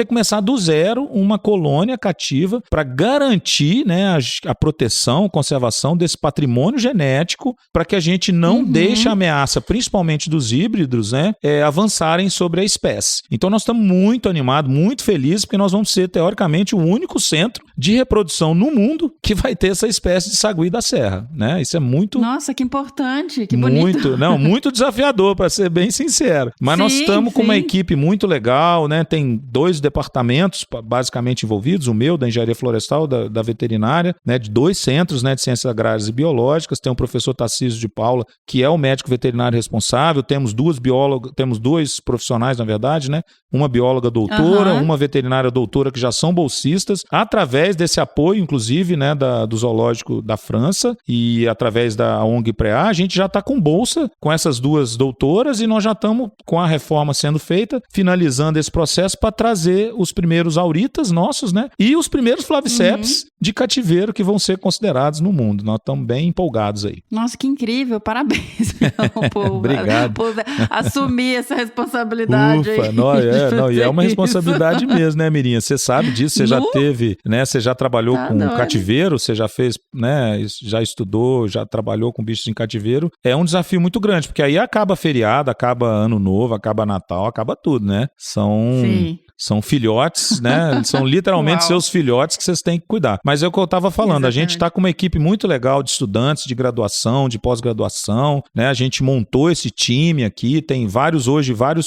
que começar do zero uma colônia cativa para garantir, né, a proteção, conservação desse patrimônio genético para que a gente não deixe a ameaça, principalmente dos híbridos, né, avançarem sobre a espécie. Então nós estamos muito animados, muito felizes, porque nós vamos ser, teoricamente, o único centro de reprodução no mundo que vai ter essa espécie de sagui da serra, né? Isso é muito... Nossa, que importante, que bonito. Muito desafiador, para ser bem sincero. Mas nós estamos com uma equipe muito legal, né? Tem 2 departamentos basicamente envolvidos, o meu, da Engenharia Florestal, da Veterinária, né? De 2 centros, né, de Ciências Agrárias e Biológicas. Tem o professor Tarcísio de Paula, que é o médico veterinário responsável. Temos 2 biólogas, temos 2 profissionais, na verdade, né? Uma bióloga doutora, uma veterinária doutora, que já são bolsistas, através desse apoio, inclusive, né, do Zoológico da França e através da ONG PREA, a gente já está com bolsa com essas 2 doutoras e nós já estamos com a reforma sendo feita, finalizando esse processo para trazer os primeiros auritas nossos, né, e os primeiros flaviceps de cativeiro que vão ser considerados no mundo. Nós estamos bem empolgados aí. Nossa, que incrível! Parabéns, Obrigado. por assumir essa responsabilidade. Ufa, e é uma responsabilidade mesmo, né, Mirinha? Você sabe disso, você já teve, né? Você já trabalhou com cativeiro, você já fez, né? Já estudou, já trabalhou com bichos em cativeiro. É um desafio muito grande, porque aí acaba feriado, acaba ano novo, acaba Natal, acaba tudo, né? São filhotes, né? São literalmente seus filhotes que vocês têm que cuidar. Mas é o que eu estava falando, a gente está com uma equipe muito legal de estudantes de graduação, de pós-graduação, né? A gente montou esse time aqui, tem vários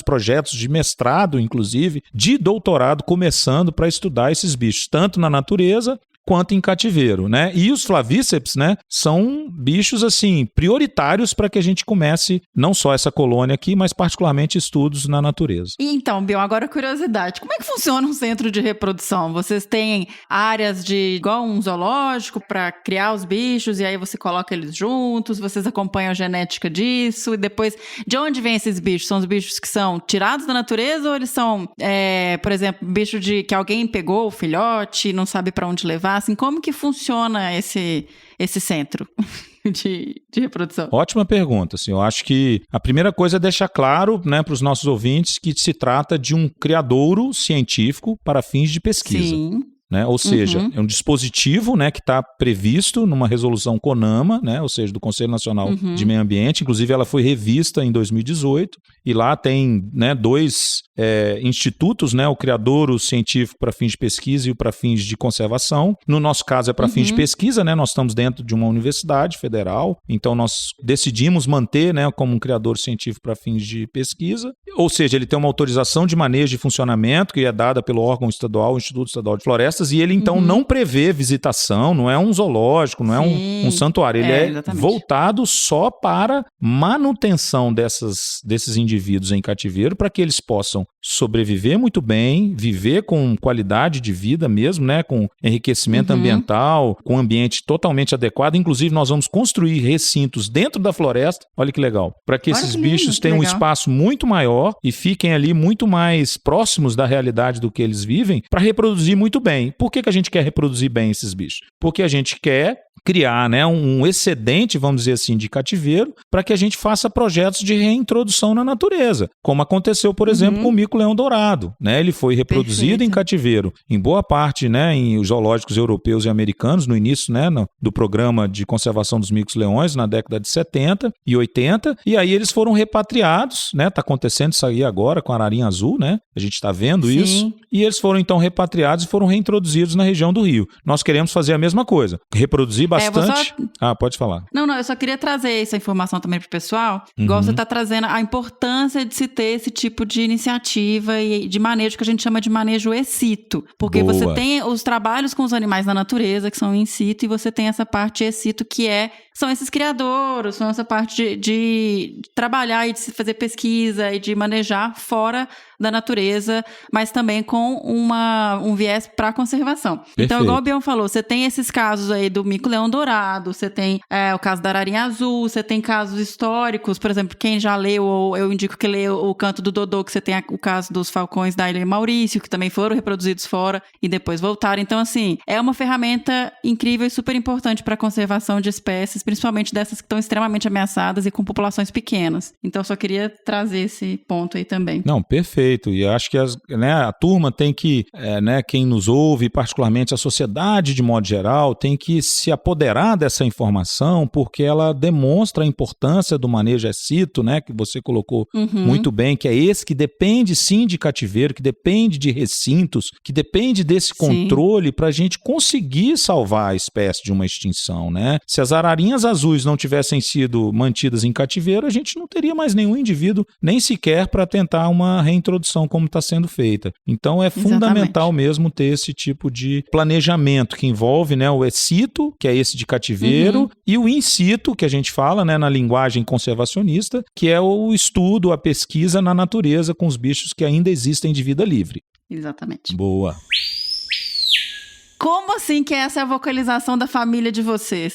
projetos de mestrado, inclusive, de doutorado começando para estudar esses bichos, tanto na natureza quanto em cativeiro, né? E os flavíceps, né, são bichos, assim, prioritários para que a gente comece não só essa colônia aqui, mas particularmente estudos na natureza. E então, Bill, agora curiosidade, como é que funciona um centro de reprodução? Vocês têm áreas igual um zoológico para criar os bichos e aí você coloca eles juntos, vocês acompanham a genética disso e depois, de onde vêm esses bichos? São os bichos que são tirados da natureza ou eles são, por exemplo, bicho que alguém pegou o filhote e não sabe para onde levar? Assim, como que funciona esse centro de reprodução? Ótima pergunta, assim, eu acho que a primeira coisa é deixar claro, né, para os nossos ouvintes que se trata de um criadouro científico para fins de pesquisa. Sim. Né? Ou seja, é um dispositivo, né, que está previsto numa resolução CONAMA, né, ou seja, do Conselho Nacional de Meio Ambiente. Inclusive, ela foi revista em 2018 e lá tem, né, 2 institutos, né, o criadouro científico para fins de pesquisa e o para fins de conservação. No nosso caso é para fins de pesquisa, né, nós estamos dentro de uma universidade federal, então nós decidimos manter, né, como um criadouro científico para fins de pesquisa. Ou seja, ele tem uma autorização de manejo de funcionamento que é dada pelo órgão estadual, o Instituto Estadual de Florestas, e ele então não prevê visitação, não é um zoológico, não é um santuário, ele é voltado só para manutenção desses indivíduos em cativeiro para que eles possam sobreviver muito bem, viver com qualidade de vida mesmo, né, com enriquecimento ambiental, com um ambiente totalmente adequado. Inclusive nós vamos construir recintos dentro da floresta, olha que legal, para que esses bichos tenham um espaço muito maior e fiquem ali muito mais próximos da realidade do que eles vivem para reproduzir muito bem. Por que a gente quer reproduzir bem esses bichos? Porque a gente quer criar, né, um excedente, vamos dizer assim, de cativeiro, para que a gente faça projetos de reintrodução na natureza, como aconteceu, por exemplo, com o mico-leão-dourado, né? Ele foi reproduzido em cativeiro, em boa parte, né, em zoológicos europeus e americanos, no início, né, do programa de conservação dos micos-leões, na década de 70 e 80, e aí eles foram repatriados, né? Tá acontecendo isso aí agora com a ararinha azul, né? A gente está vendo isso, e eles foram então repatriados e foram reintroduzidos na região do Rio. Nós queremos fazer a mesma coisa, reproduzir bastante. Pode falar. Não, eu só queria trazer essa informação também pro pessoal, igual você está trazendo a importância de se ter esse tipo de iniciativa e de manejo que a gente chama de manejo ex situ, porque você tem os trabalhos com os animais na natureza, que são in situ, e você tem essa parte ex situ, que são esses criadouros, são essa parte de trabalhar e de fazer pesquisa e de manejar fora da natureza, mas também com um viés para conservação. Perfeito. Então, igual o Bion falou, você tem esses casos aí do mico-leão-dourado, você tem o caso da ararinha azul, você tem casos históricos, por exemplo, quem já leu, ou eu indico que lê o Canto do Dodô, que você tem o caso dos falcões da Ilha Maurício, que também foram reproduzidos fora e depois voltaram. Então, assim, é uma ferramenta incrível e super importante para a conservação de espécies, principalmente dessas que estão extremamente ameaçadas e com populações pequenas. Então, eu só queria trazer esse ponto aí também. Não, perfeito. E acho que a turma tem que, quem nos ouve, particularmente a sociedade de modo geral, tem que se apoderar dessa informação, porque ela demonstra a importância do manejo ex situ, né, que você colocou muito bem, que é esse que depende sim de cativeiro, que depende de recintos, que depende desse controle para a gente conseguir salvar a espécie de uma extinção, né? Se as ararinhas azuis não tivessem sido mantidas em cativeiro, a gente não teria mais nenhum indivíduo, nem sequer para tentar uma reintrodução como está sendo feita. Então é fundamental mesmo ter esse tipo de planejamento que envolve, né, o ex situ, que é esse de cativeiro, e o in situ, que a gente fala, né, na linguagem conservacionista, que é o estudo, a pesquisa na natureza com os bichos que ainda existem de vida livre. Exatamente. Boa. Como assim que essa é a vocalização da família de vocês?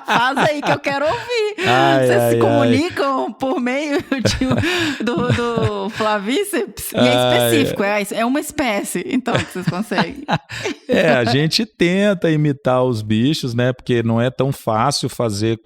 Faz aí que eu quero ouvir. Vocês se comunicam por meio do flavíceps? E é específico, é uma espécie, então, que vocês conseguem. A gente tenta imitar os bichos, né? Porque não é tão fácil fazer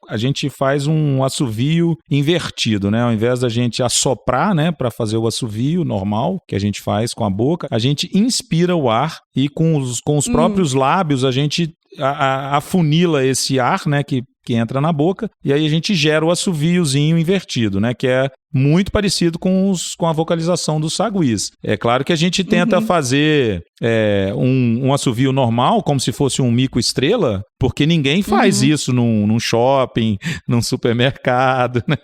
a gente faz um assovio invertido, né? Ao invés da gente assoprar, né, para fazer o assovio normal, que a gente faz com a boca, a gente inspira o ar e com os próprios lábios a gente afunila esse ar, né, que entra na boca, e aí a gente gera o assoviozinho invertido, né, que é muito parecido com a vocalização dos saguis. É claro que a gente tenta fazer um assovio normal, como se fosse um mico estrela, porque ninguém faz isso num shopping, num supermercado, né?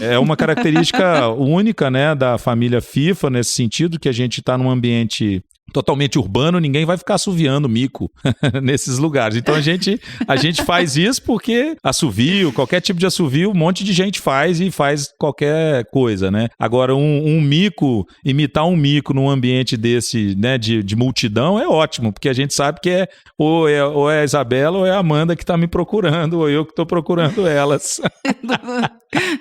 É uma característica única, né, da família FIFA, nesse sentido, que a gente está num ambiente totalmente urbano, ninguém vai ficar assoviando mico nesses lugares. Então a gente faz isso porque assovio, qualquer tipo de assovio, um monte de gente faz e faz qualquer coisa, né? Agora, um mico, imitar um mico num ambiente desse, né, de multidão é ótimo, porque a gente sabe que ou é a Isabela ou é a Amanda que tá me procurando, ou eu que tô procurando elas.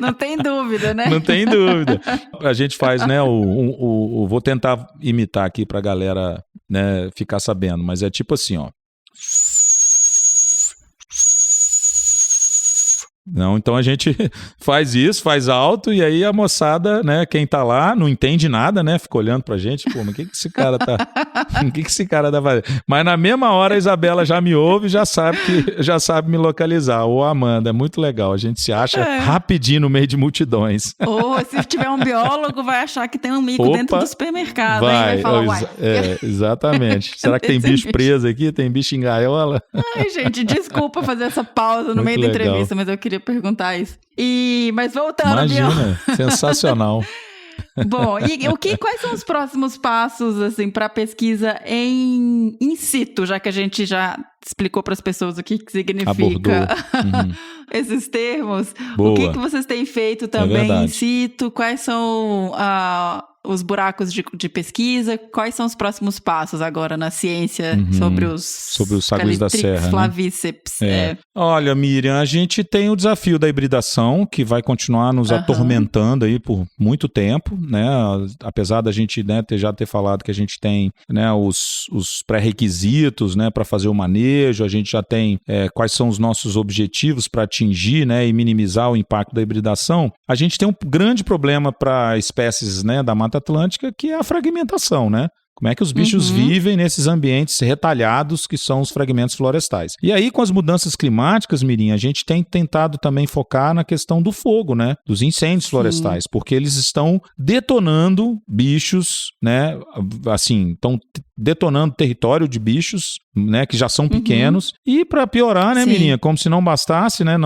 Não tem dúvida, né? Não tem dúvida. A gente faz, né, vou tentar imitar aqui pra galera, né, ficar sabendo, mas é tipo assim, ó. Não, então a gente faz isso, faz alto, e aí a moçada, né, quem tá lá, não entende nada, né, fica olhando pra gente, pô, mas o que esse cara tá fazendo? Mas na mesma hora a Isabela já me ouve e já sabe me localizar, ou a Amanda, é muito legal, a gente se acha rapidinho no meio de multidões. Ou se tiver um biólogo, vai achar que tem um mico dentro do supermercado, vai falar, uai. Exatamente. Será que tem bicho preso aqui? Tem bicho em gaiola? Ai, gente, desculpa fazer essa pausa no meio da entrevista, mas eu queria perguntar isso. Mas voltando, imagina, sensacional. Bom, e quais são os próximos passos, assim, para pesquisa in situ, já que a gente já explicou para as pessoas o que significa esses termos? Boa. O que vocês têm feito também in situ? Quais são os buracos de pesquisa? Quais são os próximos passos agora na ciência sobre os saguis da serra, flavíceps? Né? Olha, Miriam, a gente tem o desafio da hibridação, que vai continuar nos atormentando aí por muito tempo, né? Apesar da gente, né, já ter falado que a gente tem, né, os pré-requisitos, né, para fazer o manejo, a gente já tem quais são os nossos objetivos para atingir, né, e minimizar o impacto da hibridação. A gente tem um grande problema para espécies, né, da Mata Atlântica, que é a fragmentação, né? Como é que os bichos vivem nesses ambientes retalhados que são os fragmentos florestais. E aí, com as mudanças climáticas, Mirim, a gente tem tentado também focar na questão do fogo, né? Dos incêndios florestais, porque eles estão detonando bichos, né? Assim, estão detonando território de bichos, né? Que já são pequenos. E para piorar, né, Mirinha? Como se não bastasse, né?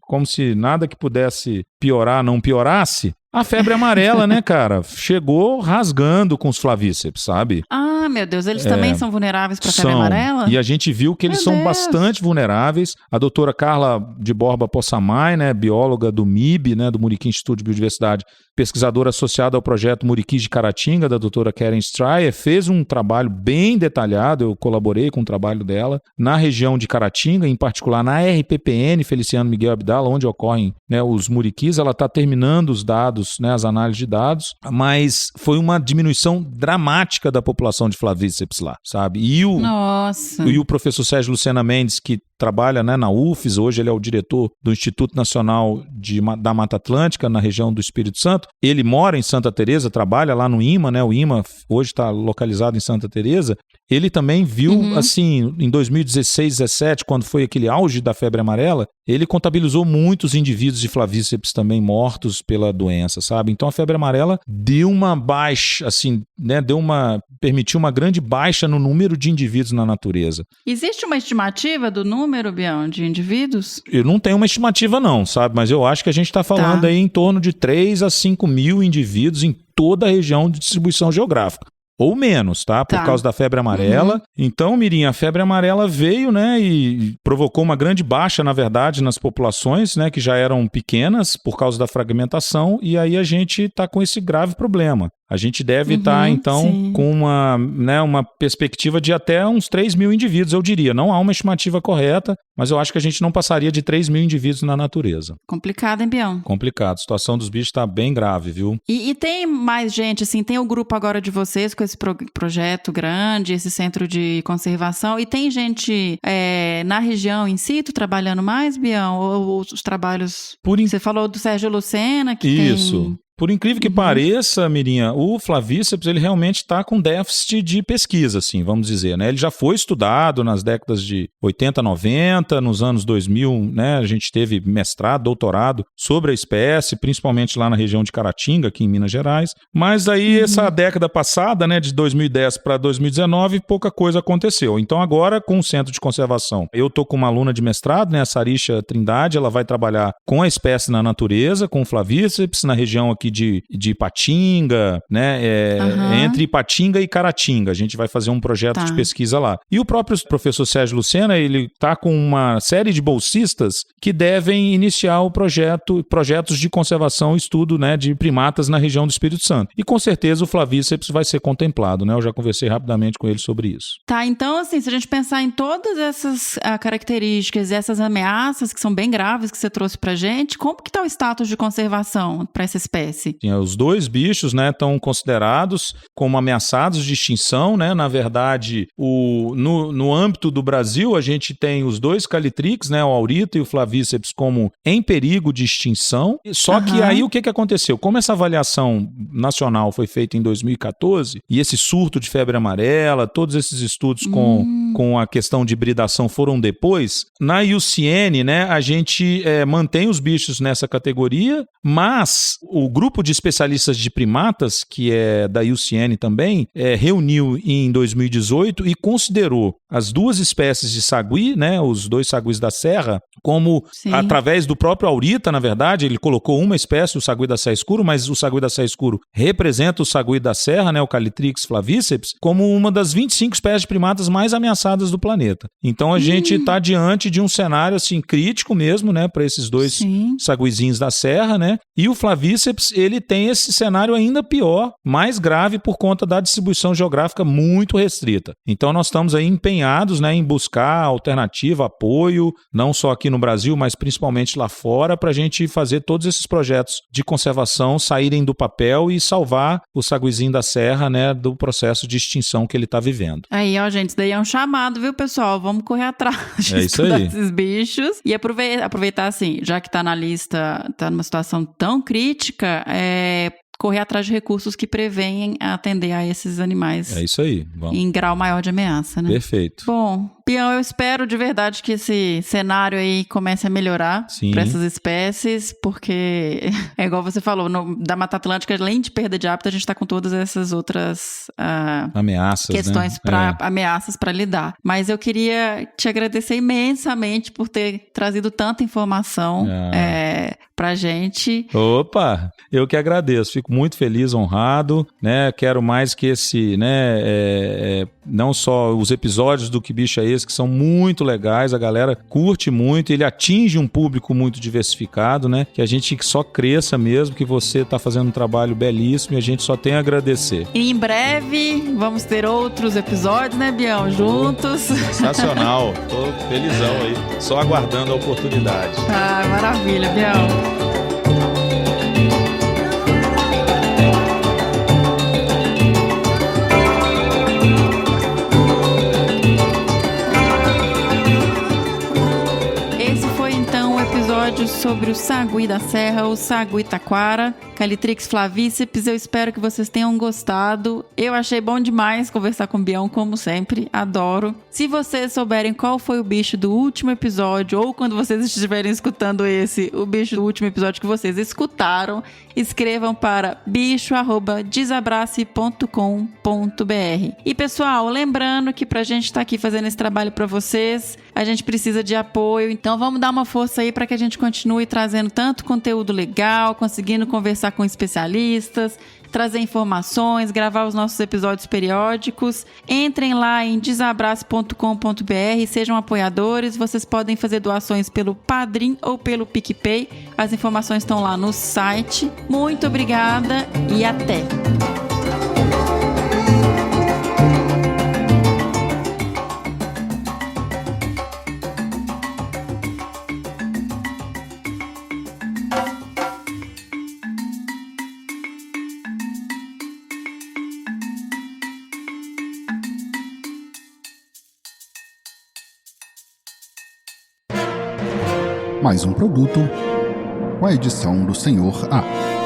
Como se nada que pudesse piorar não piorasse. A febre amarela, né, cara? Chegou rasgando com os flavíceps, sabe? Ah, meu Deus, eles também são vulneráveis para a febre amarela? E a gente viu que eles são bastante vulneráveis. A doutora Carla de Borba Possamay, né, bióloga do MIB, né, do Muriqui Instituto de Biodiversidade, pesquisadora associada ao projeto Muriqui de Caratinga, da doutora Karen Stryer, fez um trabalho bem detalhado, eu colaborei com o trabalho dela, na região de Caratinga, em particular na RPPN, Feliciano Miguel Abdala, onde ocorrem, né, os muriquis. Ela está terminando os dados, né, as análises de dados, mas foi uma diminuição dramática da população de flavíceps lá, sabe? E o professor Sérgio Lucena Mendes, que trabalha, né, na UFES, hoje ele é o diretor do Instituto Nacional da Mata Atlântica, na região do Espírito Santo. Ele mora em Santa Teresa, trabalha lá no IMA, né? O IMA hoje está localizado em Santa Teresa. Ele também viu, assim, em 2016, 2017, quando foi aquele auge da febre amarela, ele contabilizou muitos indivíduos de flavíceps também mortos pela doença, sabe? Então a febre amarela deu uma baixa, assim, né? Permitiu uma grande baixa no número de indivíduos na natureza. Existe uma estimativa do número, Bião, de indivíduos? Eu não tenho uma estimativa não, sabe? Mas eu acho que a gente está falando aí em torno de 3 a 5 mil indivíduos em toda a região de distribuição geográfica. Ou menos, tá? Por causa da febre amarela. Então, Mirim, a febre amarela veio, né, e provocou uma grande baixa, na verdade, nas populações, né, que já eram pequenas por causa da fragmentação, e aí a gente está com esse grave problema. A gente deve estar, então, com uma perspectiva de até uns 3 mil indivíduos, eu diria. Não há uma estimativa correta, mas eu acho que a gente não passaria de 3 mil indivíduos na natureza. Complicado, hein, Bião? Complicado. A situação dos bichos está bem grave, viu? E tem mais gente, assim, tem o grupo agora de vocês com esse projeto grande, esse centro de conservação, e tem gente na região in situ trabalhando mais, Bião? Ou os trabalhos... Você falou do Sérgio Lucena, que Isso. Por incrível que pareça, Mirinha, o Flavíceps, ele realmente está com déficit de pesquisa, assim, vamos dizer, né? Ele já foi estudado nas décadas de 80, 90, nos anos 2000, né? A gente teve mestrado, doutorado sobre a espécie, principalmente lá na região de Caratinga, aqui em Minas Gerais. Mas aí, essa década passada, né, de 2010 para 2019, pouca coisa aconteceu. Então, agora, com o Centro de Conservação, eu tô com uma aluna de mestrado, né, a Sarisha Trindade, ela vai trabalhar com a espécie na natureza, com o Flavíceps, na região aqui de Ipatinga, né, entre Ipatinga e Caratinga. A gente vai fazer um projeto de pesquisa lá. E o próprio professor Sérgio Lucena, ele tá com uma série de bolsistas que devem iniciar o projetos de conservação e estudo, né, de primatas na região do Espírito Santo. E com certeza o Flavíceps vai ser contemplado, né? Eu já conversei rapidamente com ele sobre isso. Tá, então assim, se a gente pensar em todas essas características e essas ameaças que são bem graves que você trouxe pra gente, como que tá o status de conservação para essa espécie? Sim, os dois bichos, né, estão considerados como ameaçados de extinção, né? Na verdade, no âmbito do Brasil, a gente tem os dois calitrix, né, o aurita e o Flavíceps, como em perigo de extinção. Só que aí o que aconteceu? Como essa avaliação nacional foi feita em 2014 e esse surto de febre amarela, todos esses estudos com a questão de hibridação foram depois, na IUCN, né, a gente mantém os bichos nessa categoria, mas o grupo de especialistas de primatas, que é da IUCN também, reuniu em 2018 e considerou as duas espécies de sagui, né, os dois saguis da serra, como, através do próprio aurita, na verdade, ele colocou uma espécie, o sagui da serra escuro, mas o sagui da serra escuro representa o sagui da serra, né, o Calitrix flavíceps, como uma das 25 espécies de primatas mais ameaçadas do planeta. Então a gente está diante de um cenário assim crítico mesmo, né, para esses dois saguizinhos da serra, né? E o Flavíceps, ele tem esse cenário ainda pior, mais grave por conta da distribuição geográfica muito restrita. Então nós estamos aí empenhados, né, em buscar alternativa, apoio, não só aqui no Brasil, mas principalmente lá fora, para a gente fazer todos esses projetos de conservação saírem do papel e salvar o saguizinho da serra, né, do processo de extinção que ele está vivendo. Aí, ó, gente, isso daí é um chamado, viu, pessoal? Vamos correr atrás de estudar esses bichos e aproveitar, assim, já que tá na lista, tá numa situação tão crítica, correr atrás de recursos que prevenham atender a esses animais. É isso aí. Vamos. Em grau maior de ameaça, né? Perfeito. Bom, Bião, eu espero de verdade que esse cenário aí comece a melhorar para essas espécies, porque é igual você falou, da Mata Atlântica, além de perda de hábitat, a gente está com todas essas outras ameaças, questões, né? Ameaças para lidar. Mas eu queria te agradecer imensamente por ter trazido tanta informação pra gente. Opa, eu que agradeço, fico muito feliz, honrado, né? Quero mais que esse, né, não só os episódios do Que Bicho é Esse, que são muito legais, a galera curte muito, ele atinge um público muito diversificado, né? Que a gente só cresça mesmo, que você tá fazendo um trabalho belíssimo e a gente só tem a agradecer. E em breve vamos ter outros episódios, né, Bião? Juntos. Sensacional, tô felizão aí, só aguardando a oportunidade. Ah, maravilha, Bião. Sobre o sagui da serra, o sagui taquara, Calitrix flavíceps. Eu espero que vocês tenham gostado. Eu achei bom demais conversar com o Bião, como sempre, adoro. Se vocês souberem qual foi o bicho do último episódio, ou quando vocês estiverem escutando o bicho do último episódio que vocês escutaram, escrevam para bicho@desabrace.com.br. E pessoal, lembrando que pra gente estar aqui fazendo esse trabalho pra vocês, a gente precisa de apoio, então vamos dar uma força aí pra que a gente continue trazendo tanto conteúdo legal, conseguindo conversar com especialistas, trazer informações, gravar os nossos episódios periódicos. Entrem lá em desabrace.com.br, sejam apoiadores. Vocês podem fazer doações pelo Padrim ou pelo PicPay. As informações estão lá no site. Muito obrigada e até! Mais um produto com a edição do Senhor A.